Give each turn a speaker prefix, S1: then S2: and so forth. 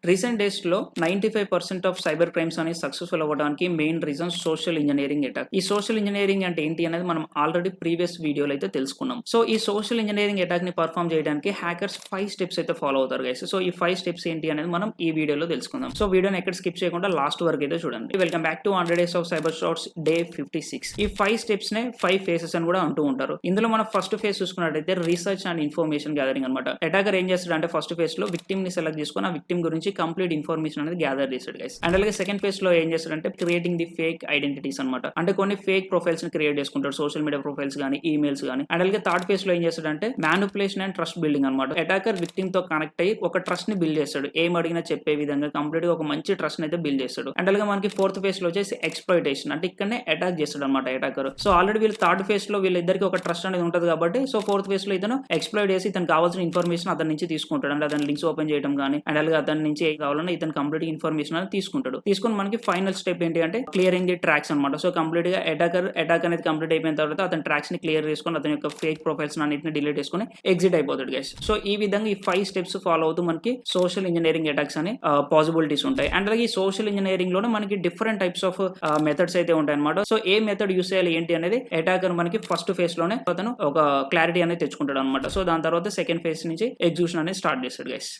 S1: Recent డేస్‌లో 95% of cyber crimes అనేవి successful అవ్వడానికి main reason social engineering attack. ఈ సోషల్ ఇంజినీరింగ్ అంటే ఏంటి అనేది మనం ఆల్రెడీ ప్రీవియస్ వీడియోలో అయితే తెలుసుకున్నాం. సో ఈ సోషల్ ఇంజినీరింగ్ అటాక్‌ని పర్ఫార్మ్ చేయడానికి హ్యాకర్స్ 5 స్టెప్స్ అయితే ఫాలో అవుతారు గైస్. సో ఈ 5 స్టెప్స్ ఏంటి అనేది మనం ఈ వీడియోలో తెలుసుకుందాం. సో వీడియోని ఎక్కడ స్కిప్ చేయకుండా లాస్ట్ వరకు అయితే చూడండి. Welcome back to 100 days of cyber shots day 56. ఈ 5 స్టెప్స్ నే 5 ఫేసెస్ అని కూడా అంటూ ఉంటారు. ఇందులో మనం ఫస్ట్ ఫేజ్ చూసుకున్నట్టయితే రీసెర్చ్ అండ్ ఇన్ఫర్మేషన్ గ్యాదరింగ్ అన్నమాట. అటాకర్ ఏం చేస్తాడంటే ఫస్ట్ ఫేజ్ లో విక్టిమ్ ని సెలెక్ట్ చేసుకొని ఆ విక్టిమ్ గురించి కంప్లీట్ ఇన్ఫర్మేషన్ అనేది గ్యాదర్ చేస్తాడు గైస్. అండ్ అలాగే సెకండ్ ఫేజ్ లో ఏం చేస్తాడంటే క్రియేటింగ్ ది ఫేక్ ఐడెంటిటీస్ అన్నమాట. అంటే కొన్ని ఫేక్ ప్రొఫైల్స్ ని క్రియేట్ చేసుకుంటాడు, సోషల్ మీడియా ప్రొఫైల్స్ గానీ ఈమెయిల్స్ గానీ. అండ్ అలాగే థర్డ్ ఫేజ్ లో ఏం చేస్తాడంటే మ్యానిపులేషన్ అండ్ ట్రస్ట్ బిల్డింగ్ అన్నమాట. అటాకర్ విక్టిమ్ తో కనెక్ట్ అయ్యి ఒక ట్రస్ట్ ని బిల్డ్ చేస్తాడు. ఏం అడిగినా చెప్పే విధంగా కంప్లీట్ గా ఒక మంచి ట్రస్ట్ అయితే బిల్డ్ చేస్తాడు. అండ్ అలాగే మనకి ఫోర్త్ ఫేజ్ లో వచ్చేసి ఎక్స్‌ప్లాయిటేషన్, అంటే ఇక్కడనే అటాక్ చేస్తాడు అనమాట అటాకర్. సో ఆల్రెడీ వీళ్ళు థర్డ్ ఫేజ్ లో వీళ్ళిద్దరికి ఒక ట్రస్ట్ అనేది ఉంటుంది కాబట్టి సో ఫోర్త్ ఫేజ్ లో ఇతను ఎక్స్‌ప్లాయిట్ చేసి ఇతను కావాల్సిన ఇన్ఫర్మేషన్ అతని నుంచి తీసుకుంటాడు. అంటే అతని లింక్స్ ఓపెన్ చేయడం కానీ అండ్ అలాగే అతని నుంచి ఏం కావాలన్నా ఇతను కంప్లీట్ ఇన్ఫర్మేషన్ అనేది తీసుకుంటాడు. తీసుకుని మనకి ఫైనల్ స్టెప్ ఏంటి అంటే క్లియరింగ్ ది ట్రాక్స్ అనమాట. సో కంప్లీట్ గా అటాక్ అనేది కంప్లీట్ అయిపోయిన తర్వాత అతని ట్రాక్స్ ని క్లియర్ చేసుకొని అతని యొక్క ఫేక్ ప్రొఫైల్స్ అన్నిటిని డిలీట్ చేసుకుని ఎగ్జిట్ అయిపోతాడు గైస్. సో ఈ విధంగా ఈ 5 స్టెప్స్ ఫాలో అవుతూ మనకి సోషల్ ఇంజనీరింగ్ అటాక్స్ అని పాసిబిలిటీస్ ఉంటాయి. అండ్ అలాగే ఈ సోషల్ ఇంజనీరింగ్ లోనే మనకి డిఫరెంట్ టైప్స్ ఆఫ్ మెథడ్స్ అయితే ఉంటాయి అనమాట. సో ఏ మెథడ్ యూస్ చేయాలి ఏంటి అనేది అటాకర్ మనకి ఫస్ట్ ఫేజ్ లోనే అతను ఒక క్లారిటీ అనేది తెచ్చుకుంటాడు అనమాట. సో దాని తర్వాత సెకండ్ ఫేజ్ నుంచి ఎగ్జిక్యూషన్ అనేది స్టార్ట్ చేస్తాడు గైస్.